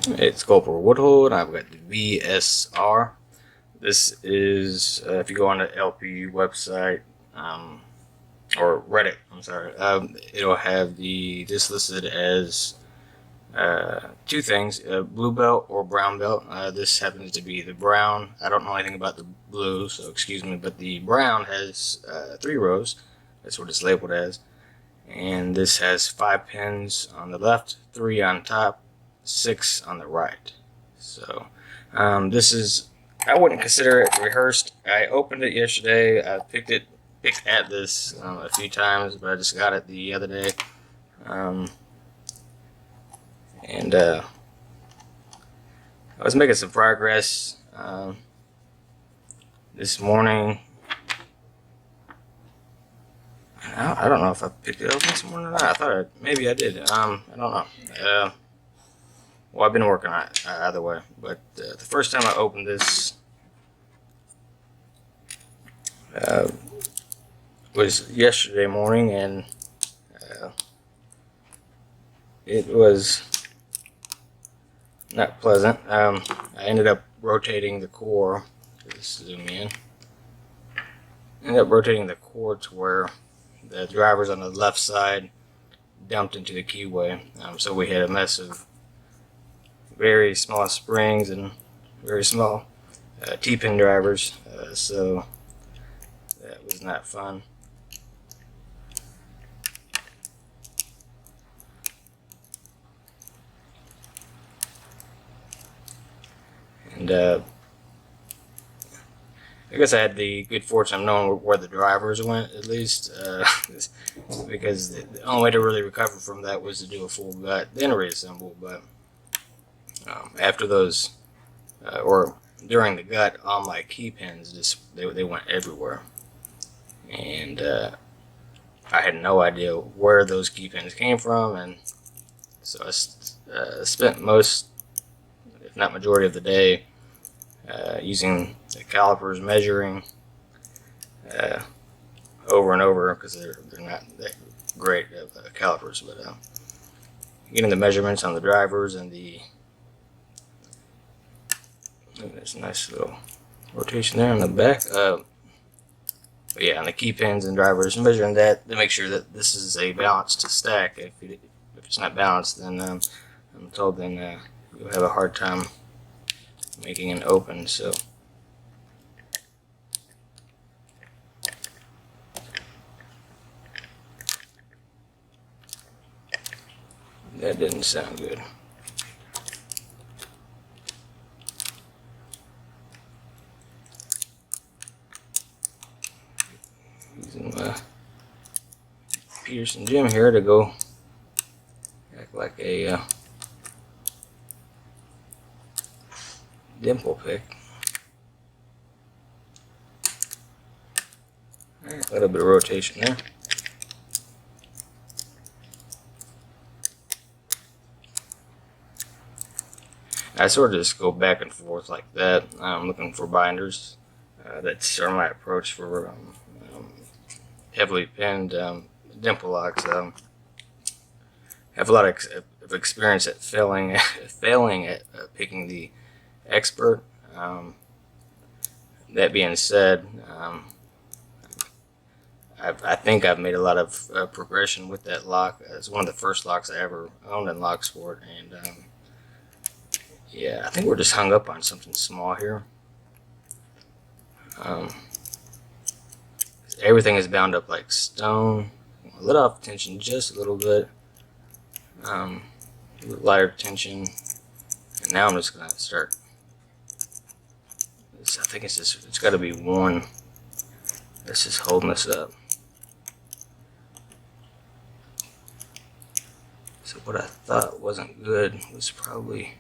It's Corporal Woodhold. I've got the VSR. This is, if you go on the LP website, or Reddit, I'm sorry, it'll have this listed as two things, blue belt or brown belt. This happens to be the brown. I don't know anything about the blue, so excuse me, but the brown has 3 rows. That's what it's labeled as. And this has 5 pins on the left, 3 on top, 6 on the right. So this is, I wouldn't consider it rehearsed. I opened it yesterday. I picked at this a few times, but I just got it the other day. And I was making some progress this morning. I don't know if I picked it up this morning or not. I thought maybe I did. I don't know. Well, I've been working on it either way. But the first time I opened this was yesterday morning, and it was not pleasant. I ended up rotating the core. Let's zoom in. Ended up rotating the core to where the drivers on the left side dumped into the keyway. So we had a mess of very small springs and very small T-pin drivers. So that was not fun. And I guess I had the good fortune of knowing where the drivers went, at least, because the only way to really recover from that was to do a full gut, then reassemble. But after those, or during the gut, all my key pins they went everywhere, and I had no idea where those key pins came from, and so I spent most, if not majority, of the day using the calipers, measuring over and over, because they're not that great calipers, but getting the measurements on the drivers and there's a nice little rotation there on the back. But yeah, on the key pins and drivers, measuring that to make sure that this is a balanced stack. If it's not balanced, then I'm told then you'll have a hard time making an open. So that didn't sound good. Using my Peterson Gym here to go act like a dimple pick. Alright, a little bit of rotation there. I sort of just go back and forth like that. I'm looking for binders. That's my approach for heavily pinned dimple locks. Have a lot of experience at failing at picking the expert. That being said, I think I've made a lot of progression with that lock. It's one of the first locks I ever owned in Lock Sport, and yeah, I think we're just hung up on something small here. Everything is bound up like stone. I let off tension just a little bit. Lighter tension, and now I'm just gonna start. I think it's got to be one that's just holding this up. So what I thought wasn't good was probably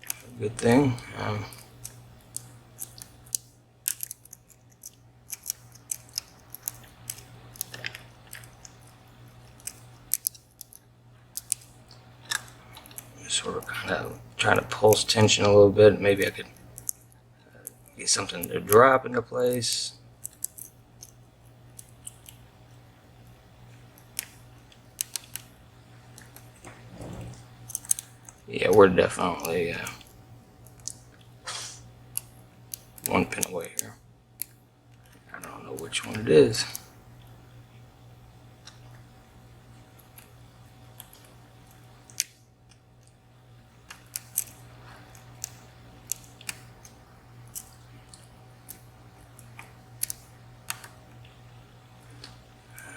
a good thing. Sort of kind of trying to pulse tension a little bit. Maybe I could get something to drop into place. Yeah, we're definitely one pin away here. I don't know which one it is.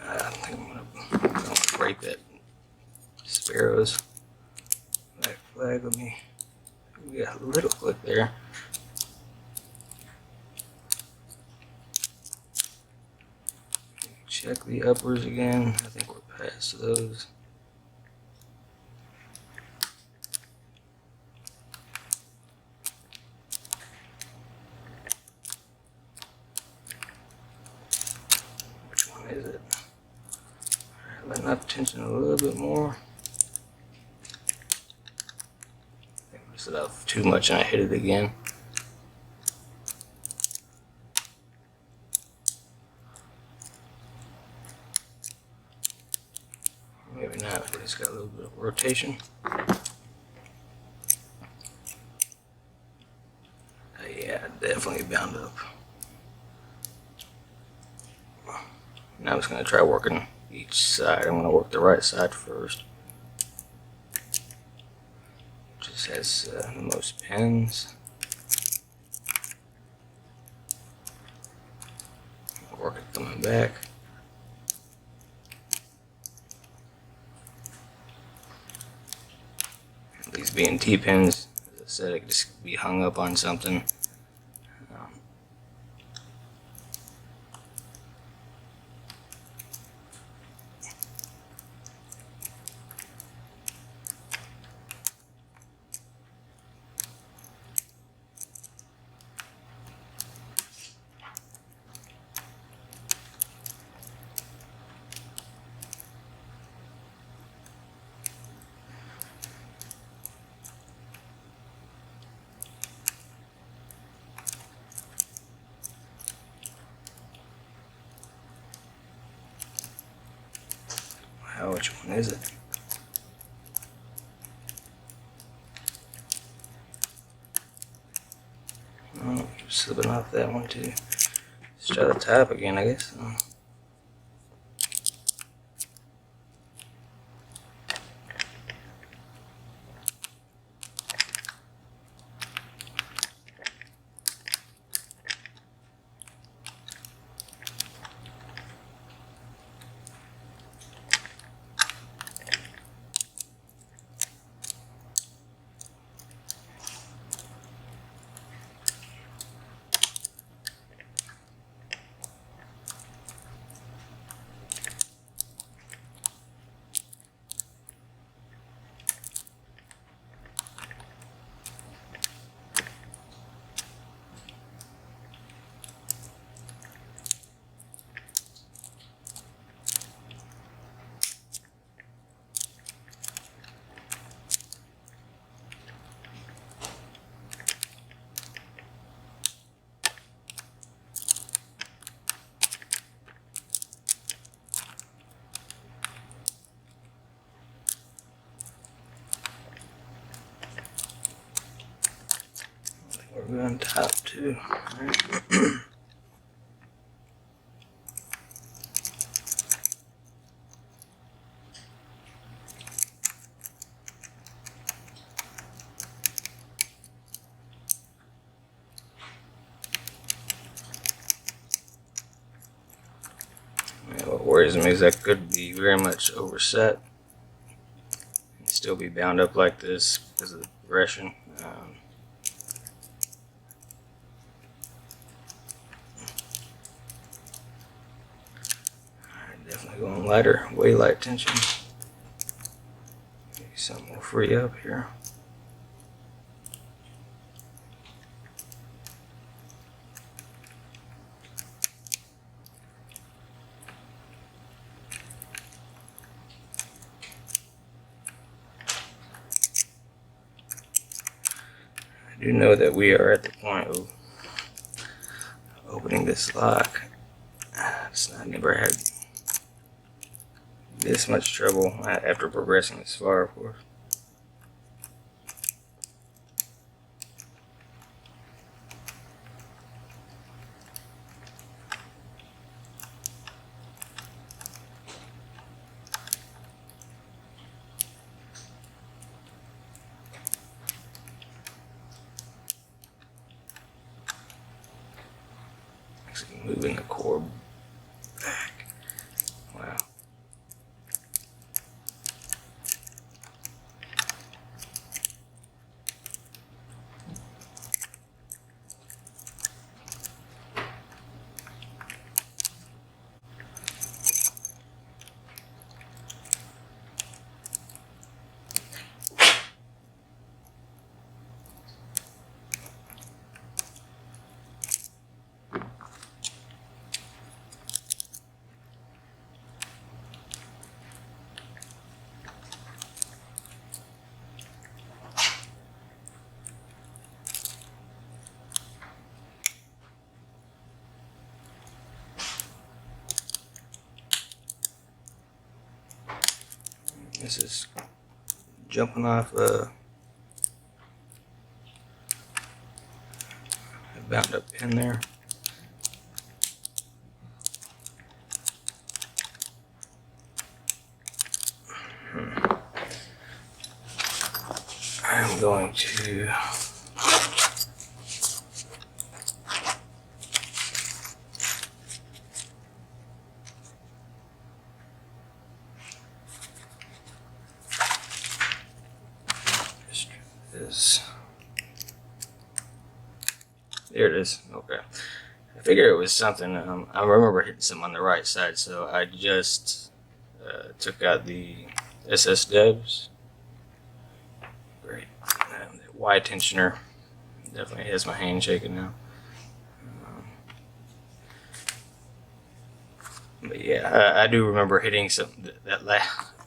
I think I'm gonna break that sparrow's black flag with me. We got a little click there. Check the uppers again. I think we're past those. Which one is it? Alright, letting up tension a little bit more. I messed it up too much and I hit it again. Maybe not, but it's got a little bit of rotation. Yeah, definitely bound up. Now I'm just going to try working each side. I'm going to work the right side first. Just has the most pins. Work it coming back. These being T-pins, as I said, it could just be hung up on something. Which one is it? Oh, slipping off that one too. Let's try the top again, I guess. We're on top too. Right. What worries me is that could be very much overset and still be bound up like this because of the progression. Definitely going lighter, way light tension. Maybe something will free up here. I do know that we are at the point of opening this lock. I never had this much trouble after progressing this far, of course. moving the cord back. Wow. This is jumping off a bound up pin there. I'm going to this. There it is. Okay. I figured it was something. I remember hitting something on the right side, so I just took out the SS devs. Great. The Y tensioner definitely has my hand shaking now. But yeah, I do remember hitting something that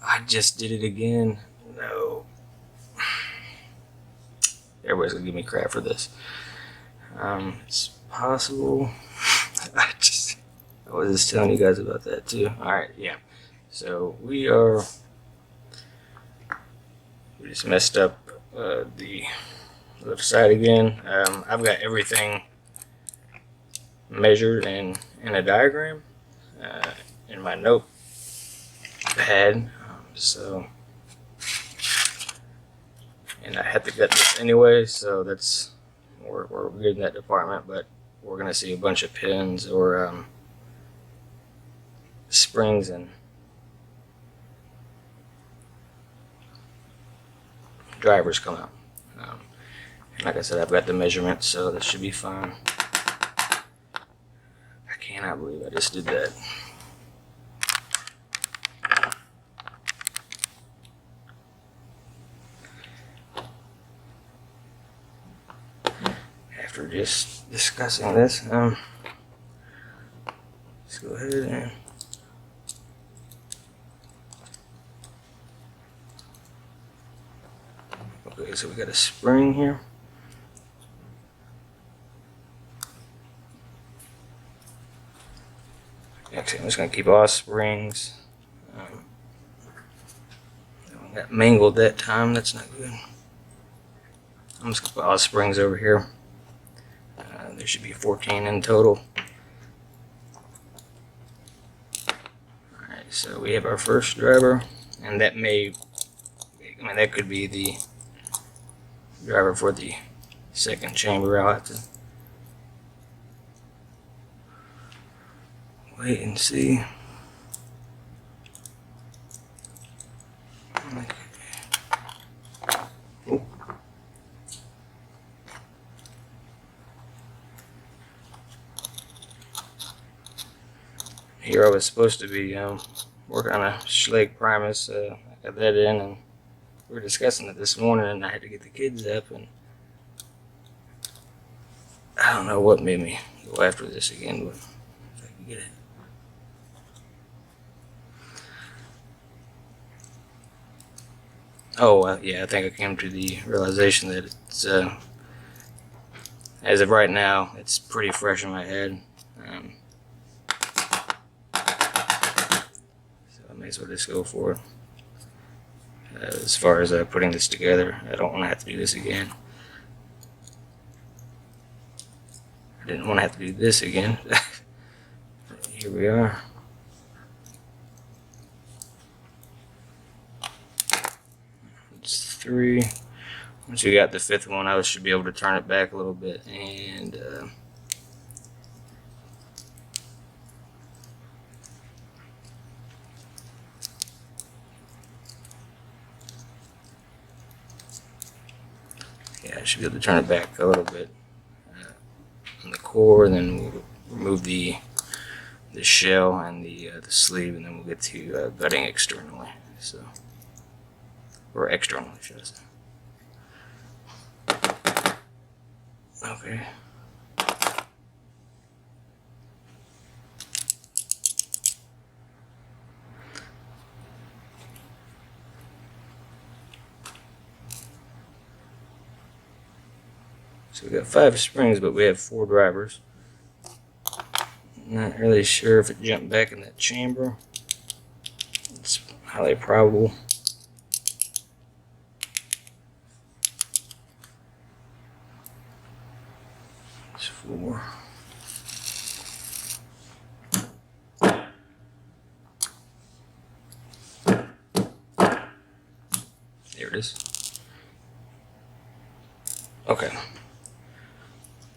I just did it again. No. Everybody's gonna give me crap for this. It's possible. I was just telling you guys about that too. Alright, yeah. So we just messed up the left side again. I've got everything measured in a diagram in my notepad. And I had to cut this anyway, so that's we're good in that department. But we're gonna see a bunch of pins or springs and drivers come out. Like I said, I've got the measurements, so that should be fine. I cannot believe I just did that. After just discussing this, let's go ahead and okay, so we got a spring here. Actually, I'm just going to keep all springs. Got mangled that time, that's not good. I'm just going to put all springs over here. There should be 14 in total. Alright, so we have our first driver, and that that could be the driver for the second chamber. I'll have to wait and see. Oh. Here I was supposed to be working on a Schleg Primus. I got that in, and we were discussing it this morning, and I had to get the kids up, and I don't know what made me go after this again, but if I can get it. Oh, yeah, I think I came to the realization that it's, as of right now, it's pretty fresh in my head. So I may as well just go for it. As far as putting this together, I don't want to have to do this again. I didn't want to have to do this again. Here we are. It's 3. Once you got the 5th one, I should be able to turn it back a little bit, and Yeah, I should be able to turn it back a little bit on the core, and then we'll remove the shell and the sleeve, and then we'll get to gutting externally. So, or externally, should I say? Okay. So we got 5 springs, but we have 4 drivers. Not really sure if it jumped back in that chamber. It's highly probable. It's 4. There it is. Okay.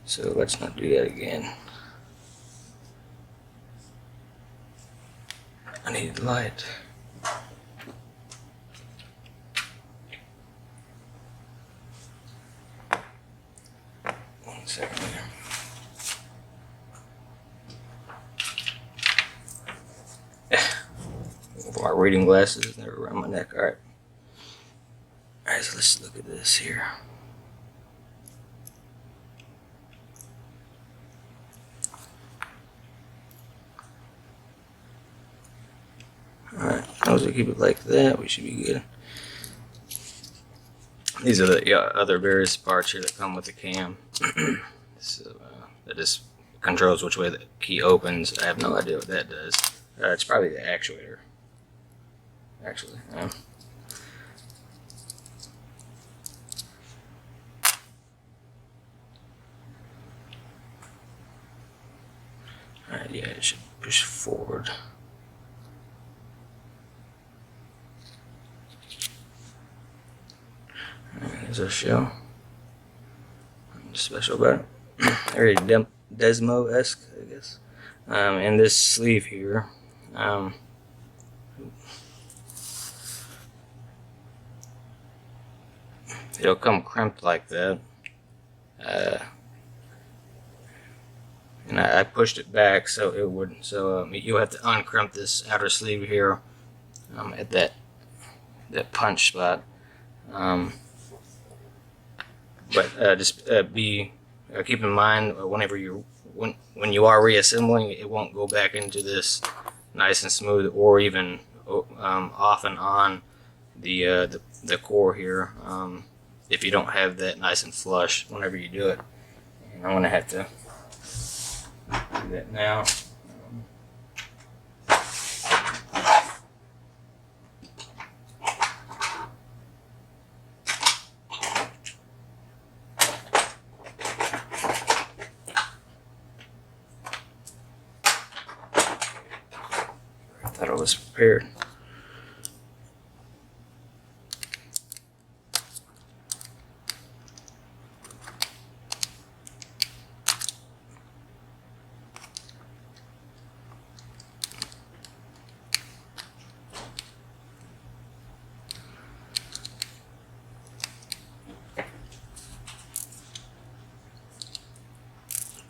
So let's not do that again. I need light. One second here. My reading glasses never around my neck. Alright. Alright, so let's look at this here. Alright, as long as we keep it like that, we should be good. These are the other various parts here that come with the cam. So that just controls which way the key opens. I have no idea what that does. It's probably the actuator, actually. Alright, yeah, it should push forward. There's our shell. Nothing special about it. Very Desmo-esque, I guess. And this sleeve here. It'll come crimped like that. And I pushed it back so it wouldn't. So you'll have to uncrimp this outer sleeve here at that punch spot. But just keep in mind whenever when you are reassembling, it won't go back into this nice and smooth, or even off and on the core here if you don't have that nice and flush whenever you do it. And I'm gonna have to do that now. I thought I was prepared.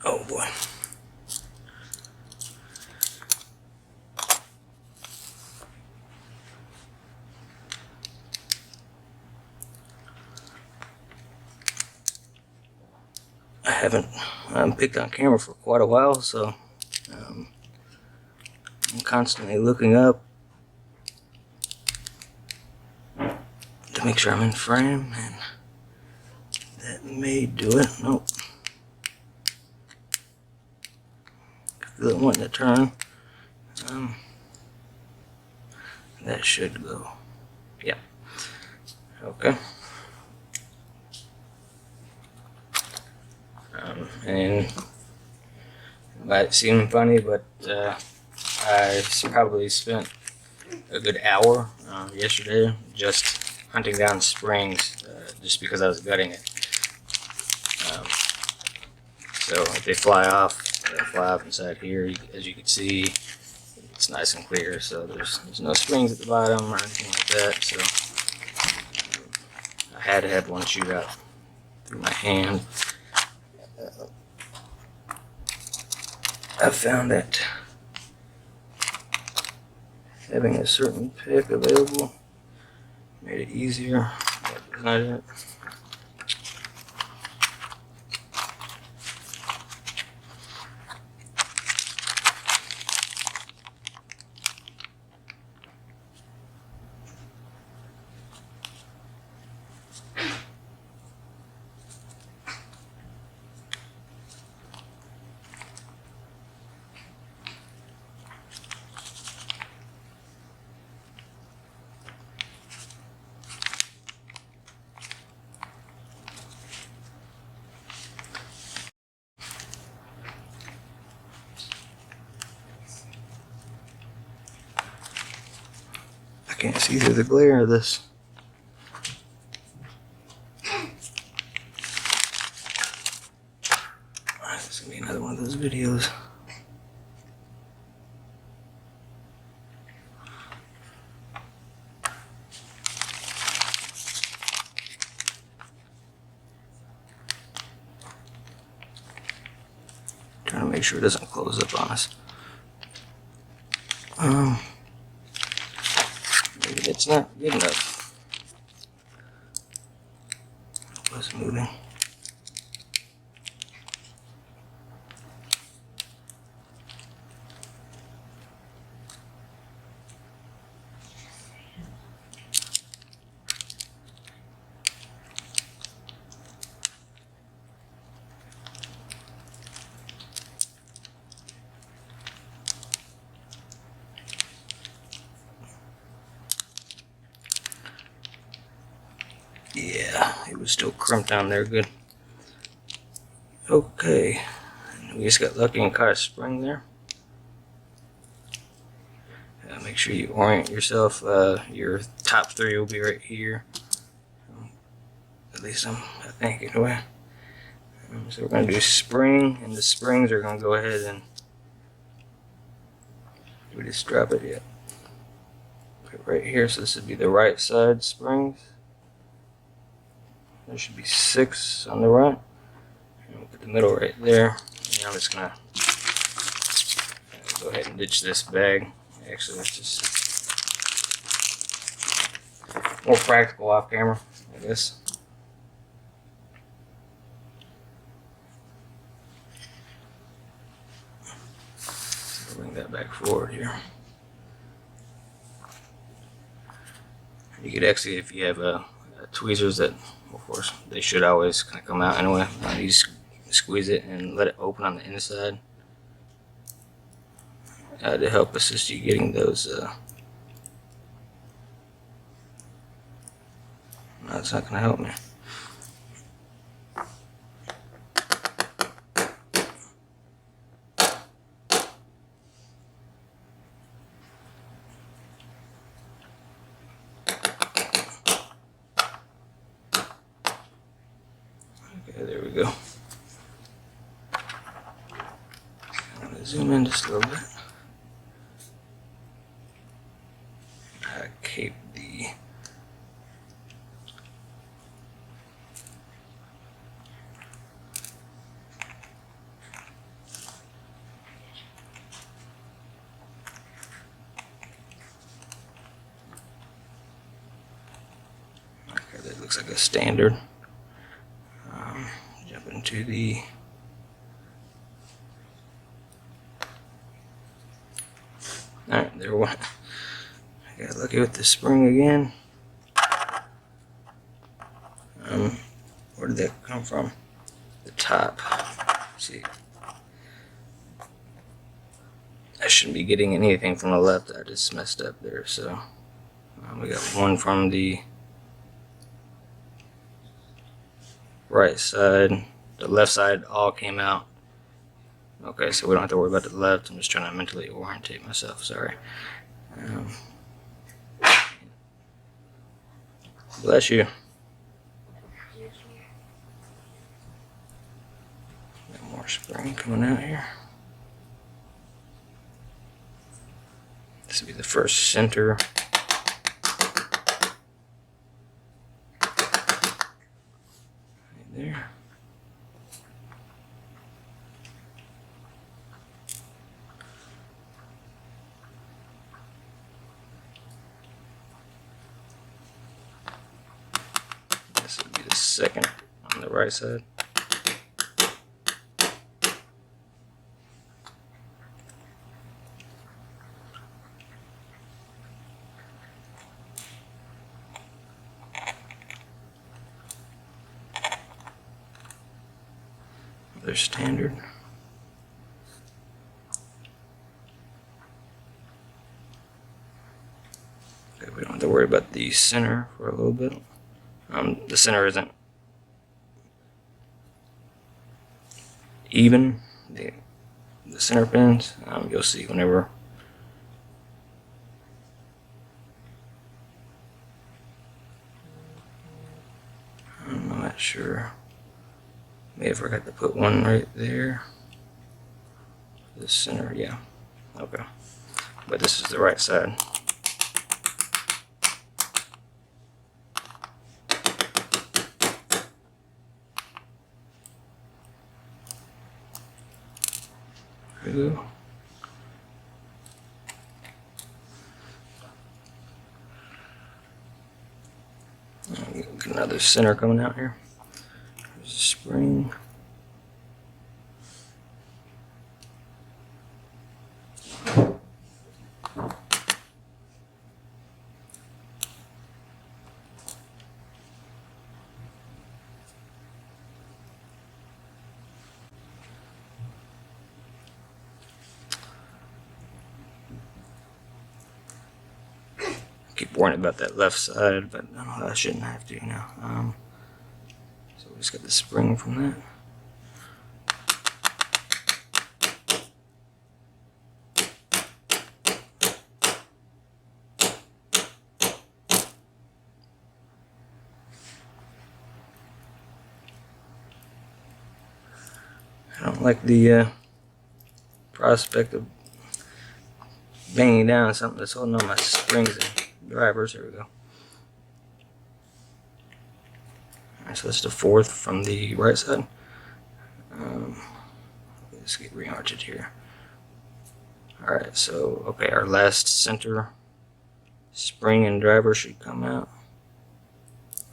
Oh boy. I haven't picked on camera for quite a while, so I'm constantly looking up to make sure I'm in frame, and that may do it. Nope. I feel it wanting to turn. That should go. Yeah. Okay. And it might seem funny, but I probably spent a good hour yesterday just hunting down springs just because I was gutting it. So if they fly off inside here. As you can see, it's nice and clear, so there's no springs at the bottom or anything like that. So I had to have one shoot out through my hand. I found that having a certain pick available made it easier. That's not it. I can't see through the glare of this. This is gonna be another one of those videos. Trying to make sure it doesn't close up on us. Maybe that's not good enough. It was moving. Yeah, it was still crimped down there good. Okay, we just got lucky and caught a spring there. Make sure you orient yourself. Your top three will be right here. At least I think anyway. So we're going to do spring, and the springs are going to go ahead and we just drop it yet. Put it right here, so this would be the right side springs. There should be 6 on the right. And we'll put the middle right there. And I'm just gonna go ahead and ditch this bag. Actually, it's just more practical off camera, I guess. So bring that back forward here. You could actually, if you have tweezers that, of course, they should always kind of come out anyway. You just squeeze it and let it open on the inside to help assist you getting those. No, it's not going to help me. Okay, there we go. I'm going to zoom in just a little bit. Cape the okay, that looks like a standard. Jump into the alright, there we go. I got lucky with the spring again. Where did that come from? The top. Let's see, I shouldn't be getting anything from the left. I just messed up there. So we got one from the right side. The left side all came out. Okay, so we don't have to worry about the left. I'm just trying to mentally orientate myself. Sorry. Bless you. Got more spring coming out here. This will be the first center. And there. This would be the second on the right side. They're standard. Okay, we don't have to worry about the center for a little bit. The center isn't even, the center pins. You'll see whenever I'm not sure. May have forgot to put one right there. The center, yeah. Okay. But this is the right side. There we go. Get another center coming out here. There's a spring. Keep worrying about that left side, but no, I shouldn't have to now. So we just got the spring from that. I don't like the prospect of banging down something that's holding on my springs and drivers. There we go. Alright, so that's the fourth from the right side. Let's get rearched here. Alright, so okay, our last center spring and driver should come out.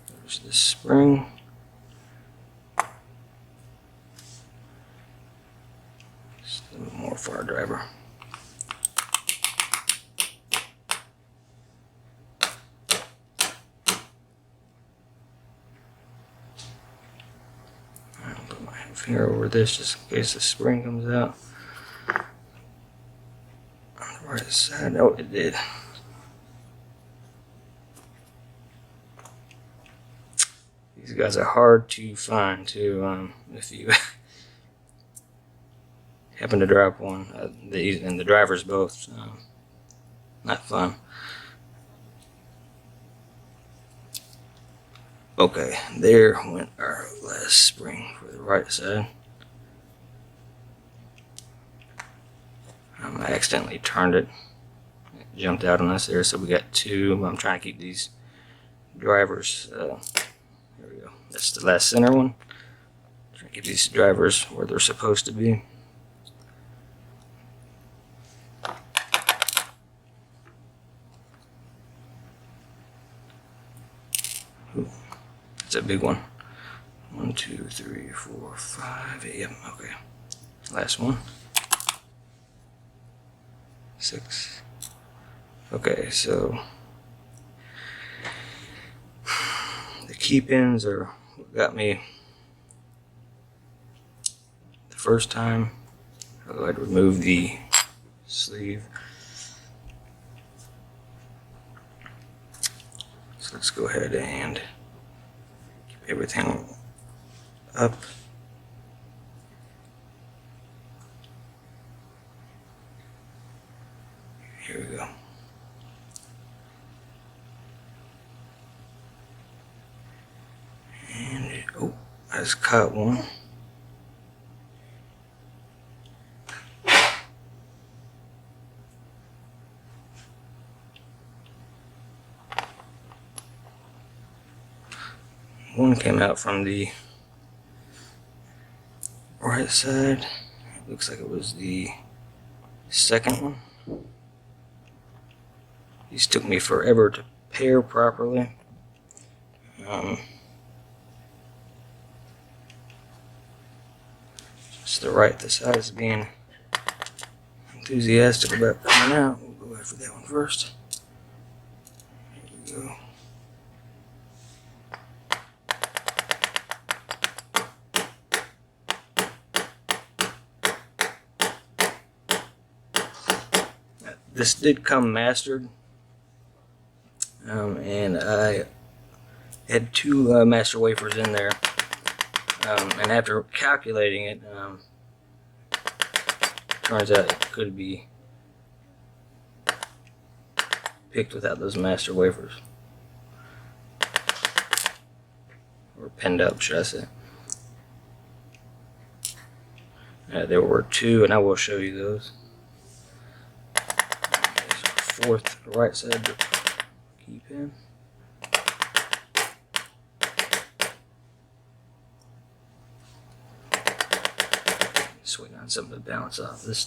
There's the spring. Just a little more for our driver. Finger over this just in case the spring comes out on the right side. Oh, it did. These guys are hard to find too. If you happen to drop one, and the drivers both, not fun. Okay, there went our last spring for the right side. I accidentally turned it. It jumped out on us there, so we got two. I'm trying to keep these drivers. There we go. That's the last center one. Trying to keep these drivers where they're supposed to be. Ooh. It's a big one. 1, 2, 3, 4, 5, 8. Yep, okay. Last one. 6. Okay, so the key pins are what got me the first time. I'll go ahead and remove the sleeve. So let's go ahead and keep everything up. Here we go. And oh, I just caught one. One came out from the right side. It looks like it was the second one. These took me forever to pair properly. Just the right, the side is being enthusiastic about coming out. We'll go after that one first. Here we go. This did come mastered, and I had two master wafers in there, and after calculating it, turns out it could be picked without those master wafers, or pinned up, should I say. There were two, and I will show you those. Fourth right side key pin. Just waiting on something to bounce off this.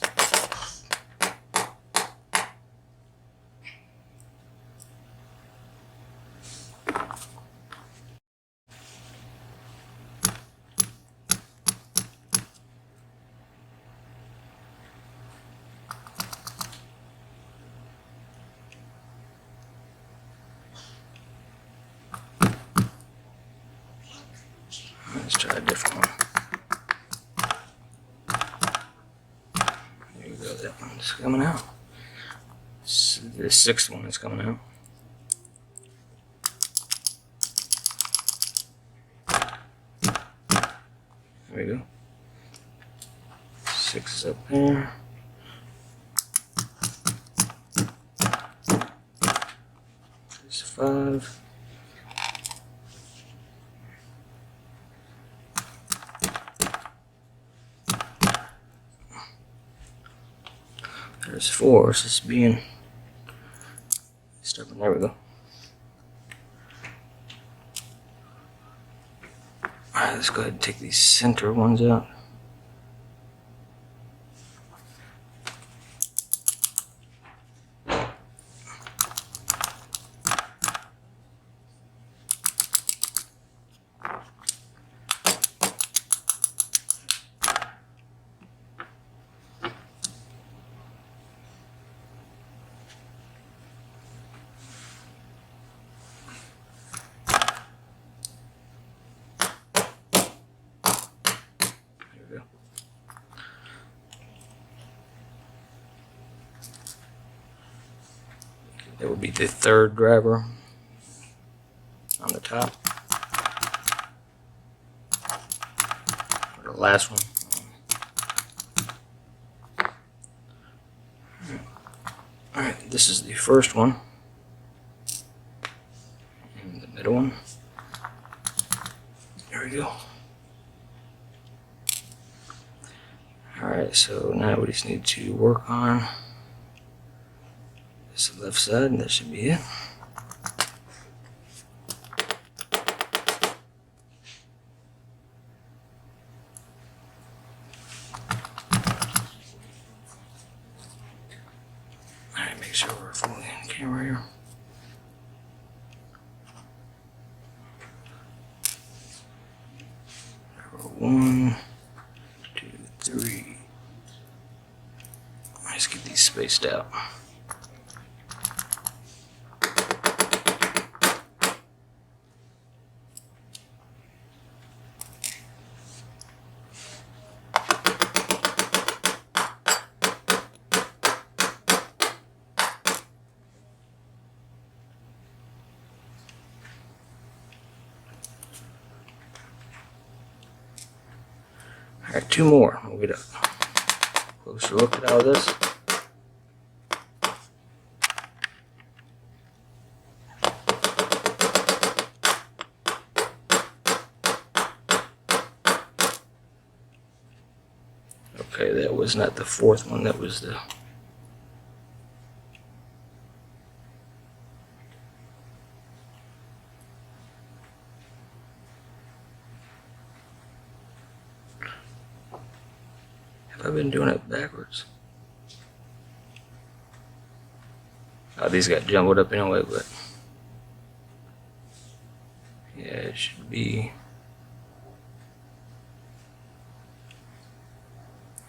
Let's try a different one. There you go, that one's coming out. The sixth one is coming out. There we go. 6 is up there. There's 5. There's 4, so it's being stubborn. There we go. Alright, let's go ahead and take these center ones out. That would be the third driver on the top, or the last one. Alright, this is the first one, and the middle one. There we go. Alright, so now we just need to work on this left side, and that should be it. Alright, make sure we're fully in camera here. One, two, three. Let's get these spaced out. Alright, 2 more. We'll get a closer look at all this. Okay, that was not the 4th one, that was the... I've been doing it backwards. Oh, these got jumbled up anyway, but yeah, it should be.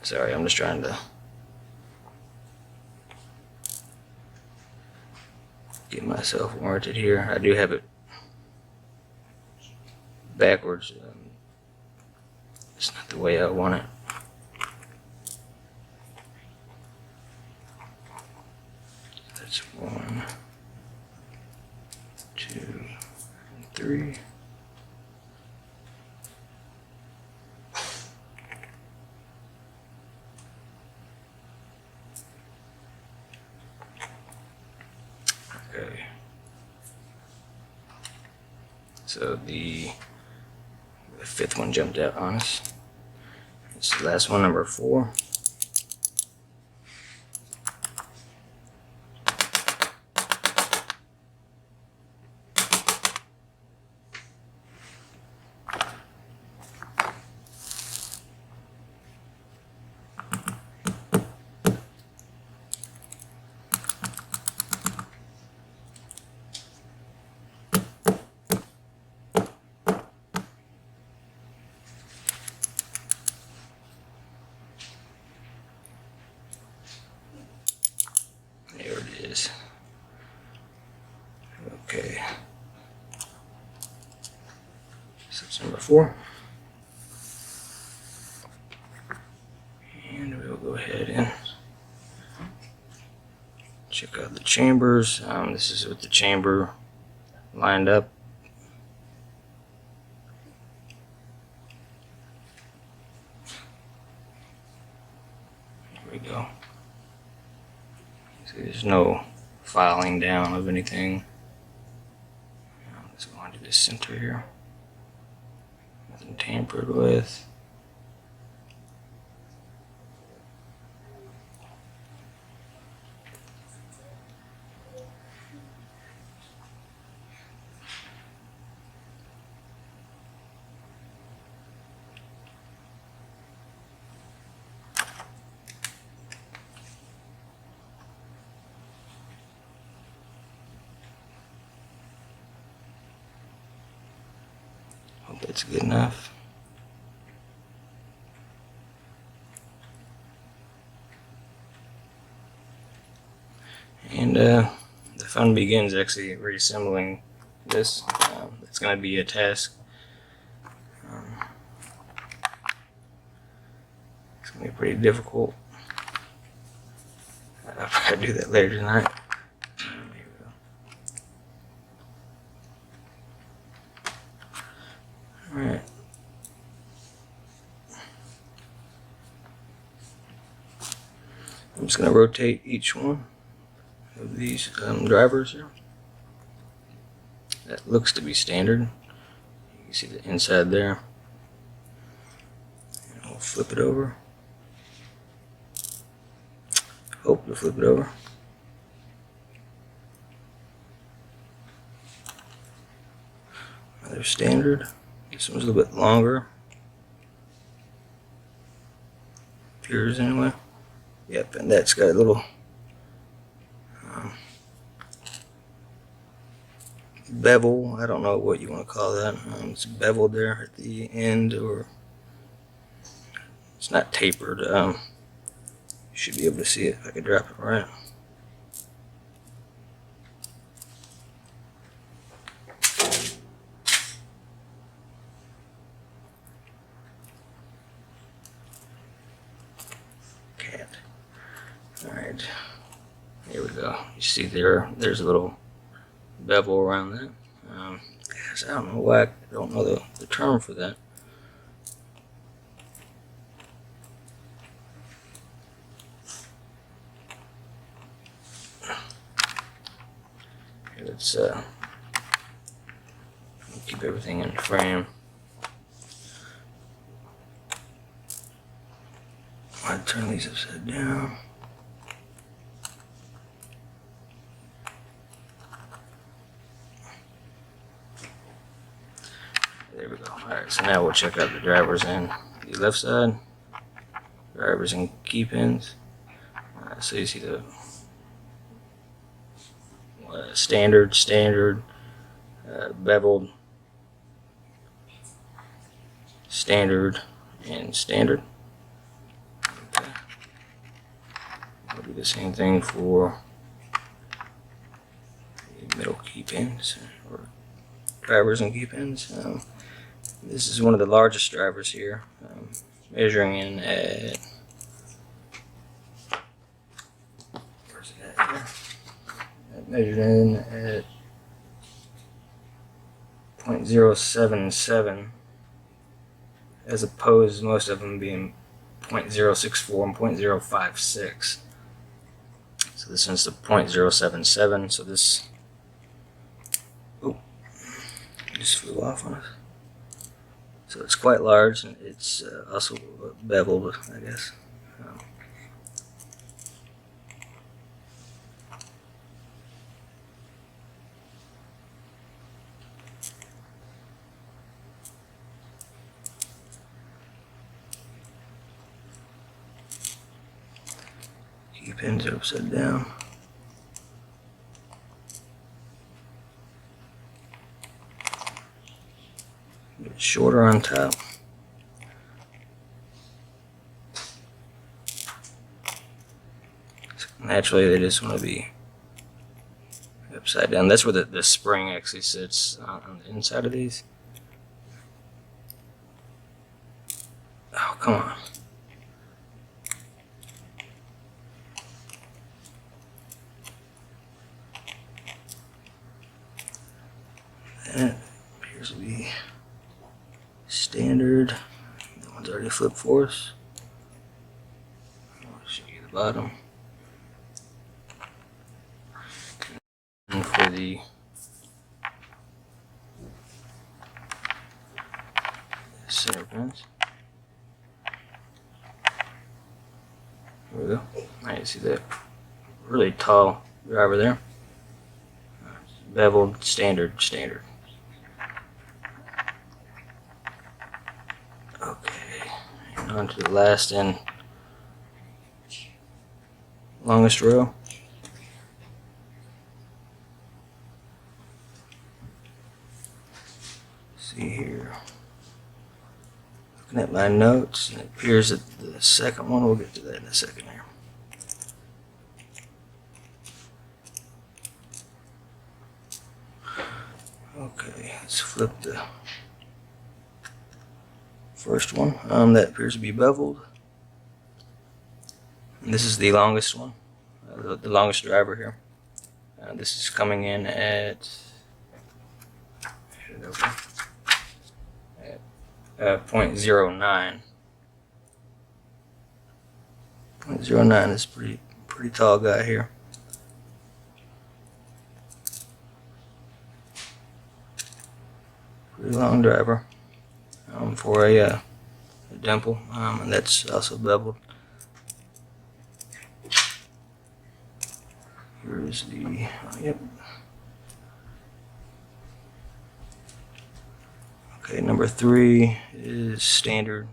Sorry, I'm just trying to get myself warranted here. I do have it backwards. It's not the way I want it. That's 1, 2, and 3. Okay. So the fifth one jumped out on us. It's the last one, number 4. There it is. Okay. So it's number 4. And we'll go ahead and check out the chambers. This is with the chamber lined up. There we go. See, there's no filing down of anything. Let's go into the center here. Nothing tampered with. Hope that's good enough. And the fun begins actually reassembling this. It's going to be a task. It's going to be pretty difficult. I'll probably do that later tonight. Alright. I'm just going to rotate each one of these drivers here. That looks to be standard. You can see the inside there. And we'll flip it over. Hope to flip it over. Another standard. This one's a little bit longer. Appears anyway. Yep, and that's got a little bevel. I don't know what you want to call that. It's beveled there at the end, or it's not tapered. You should be able to see it if I could drop it right. Alright, here we go. You see there's a little bevel around that. Guys, I don't know why I don't know the term for that. Here, let's keep everything in frame. I'll turn these upside down. There we go. Alright, so now we'll check out the drivers in the left side. drivers and key pins. So you see the standard, beveled, standard, and standard. Okay. We'll do the same thing for the middle key pins or drivers and key pins. This is one of the largest drivers here, measuring in at, where's it at here? Measured in at 0.077, as opposed to most of them being 0.064 and 0.056. So this one's the 0.077. So this, oh, just flew off on us. So it's quite large, and it's also beveled, I guess. Key pins are upside down. Get shorter on top. Naturally, they just want to be upside down. That's where the spring actually sits, on the inside of these. Oh, come on. That appears to be standard. That one's already flipped for us. I'll show you the bottom. And for the center pins. There we go. Now you see that really tall driver there. Beveled, standard. Okay, and on to the last and longest row. See here, looking at my notes, and it appears that the second one, we'll get to that in a second here. Okay, let's flip the first one. That appears to be beveled. And this is the longest one, the longest driver here. This is coming in at 0.09. 0.09 is pretty tall guy here. Pretty long driver for a dimple, and that's also beveled. Here's the yep. Okay, number 3 is standard,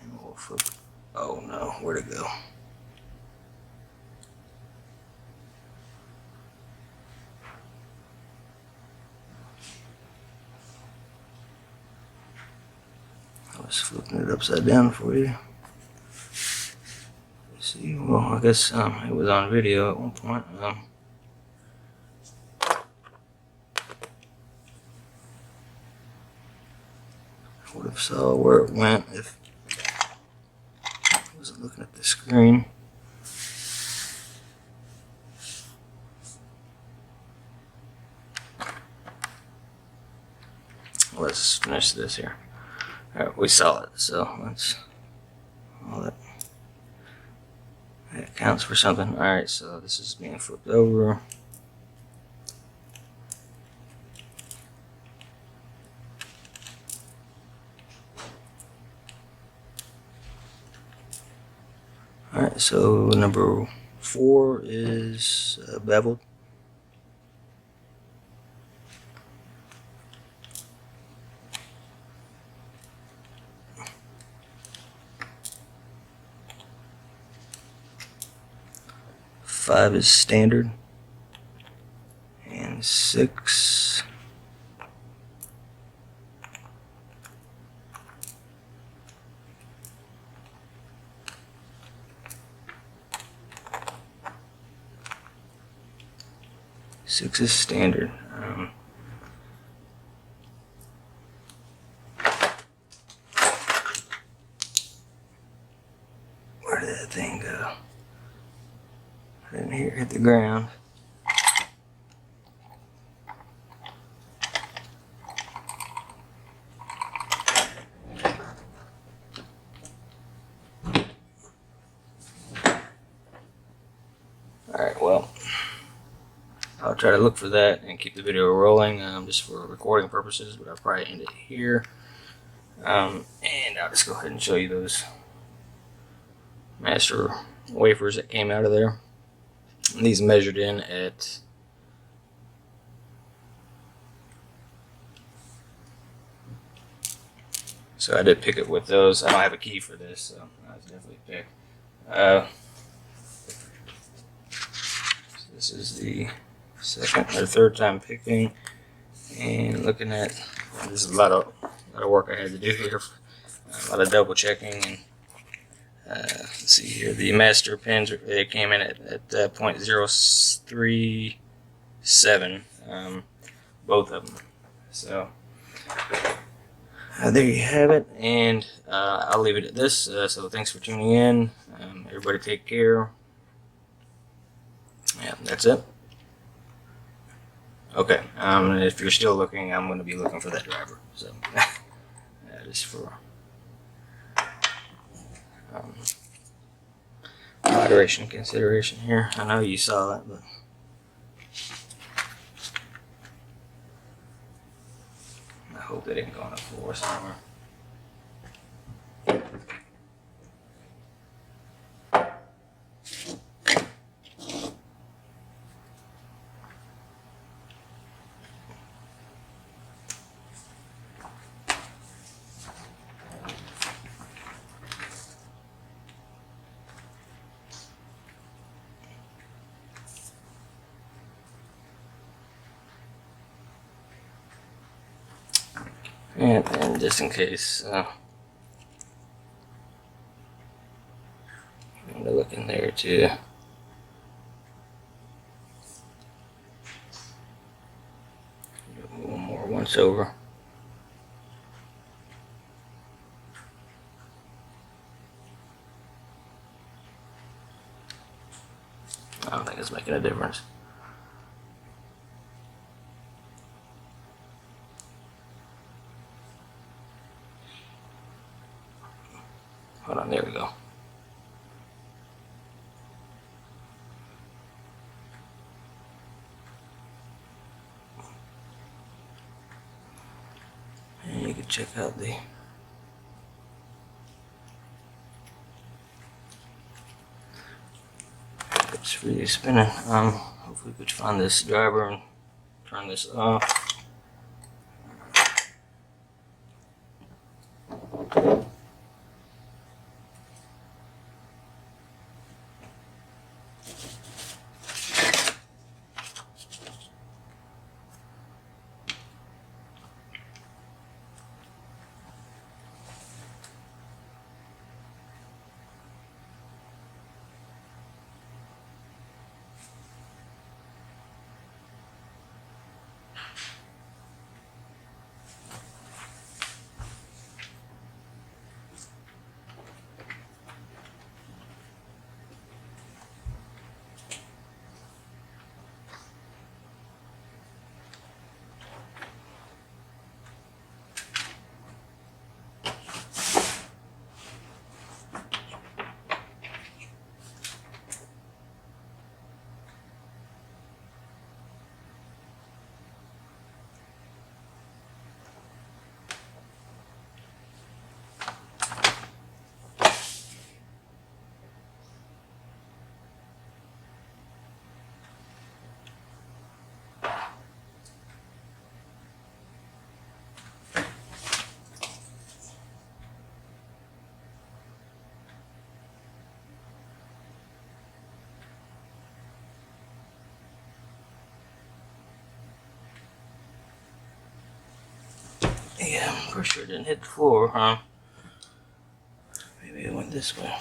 and we'll flip. Oh no, where'd it go? I was flipping it upside down for you. Let's see, well, I guess it was on video at one point. I would have saw where it went if I wasn't looking at the screen. Let's finish this here. Alright, we saw it, so let's, well, that counts for something. Alright, so this is being flipped over. Alright, so number 4 is beveled. 5 is standard, and 6. Six is standard. Where did that thing go? I didn't hear it hit the ground. Alright, well, I'll try to look for that and keep the video rolling just for recording purposes, but I'll probably end it here. And I'll just go ahead and show you those master wafers that came out of there. And these measured in at so I did pick it with those. I don't have a key for this, so I was definitely picked. So this is the second or third time picking, and looking at this is a lot of work I had to do here. A lot of double checking, and let's see here. The master pins they came in at 0.037, both of them. So there you have it, and I'll leave it at this. So thanks for tuning in. Everybody take care. Yeah, that's it. Okay, if you're still looking, I'm going to be looking for that driver. So that is for moderation and consideration here. I know you saw that, but I hope they didn't go on the floor somewhere. And just in case, I'm going to look in there too. One more once over. I don't think it's making a difference. Hold on, there we go. And you can check out the it's really spinning. Hopefully we could find this driver and turn this off. Yeah, I'm pretty sure it didn't hit the floor, huh? Maybe it went this way.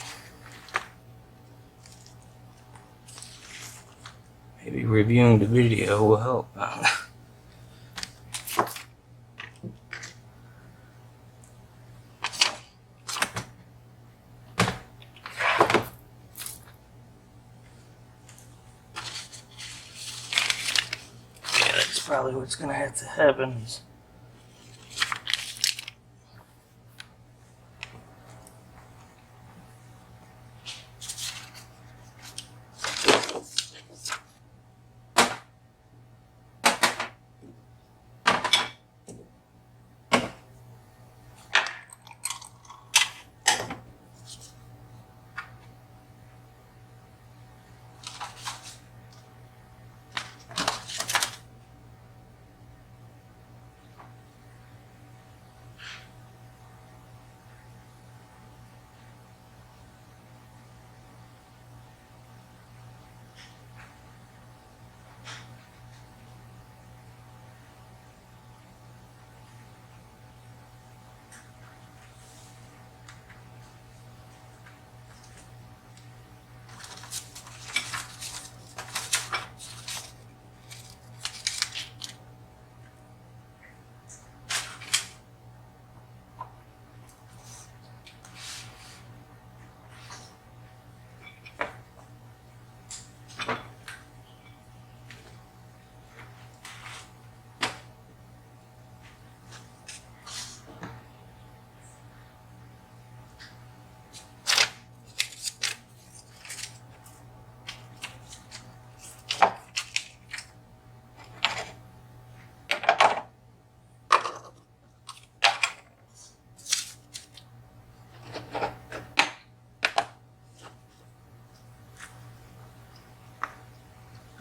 Maybe reviewing the video will help. That's probably what's gonna have to happen.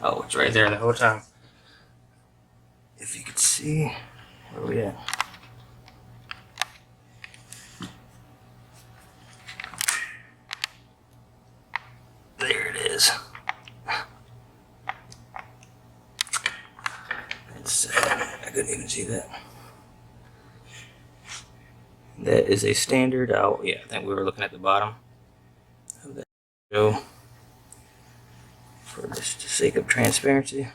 Oh, it's right there the whole time. If you could see, where are we at? There it is. It's, I couldn't even see that. That is a standard. Oh, yeah, I think we were looking at the bottom of that video for just the sake of transparency.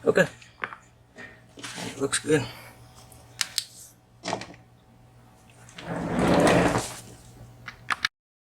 Okay, it looks good.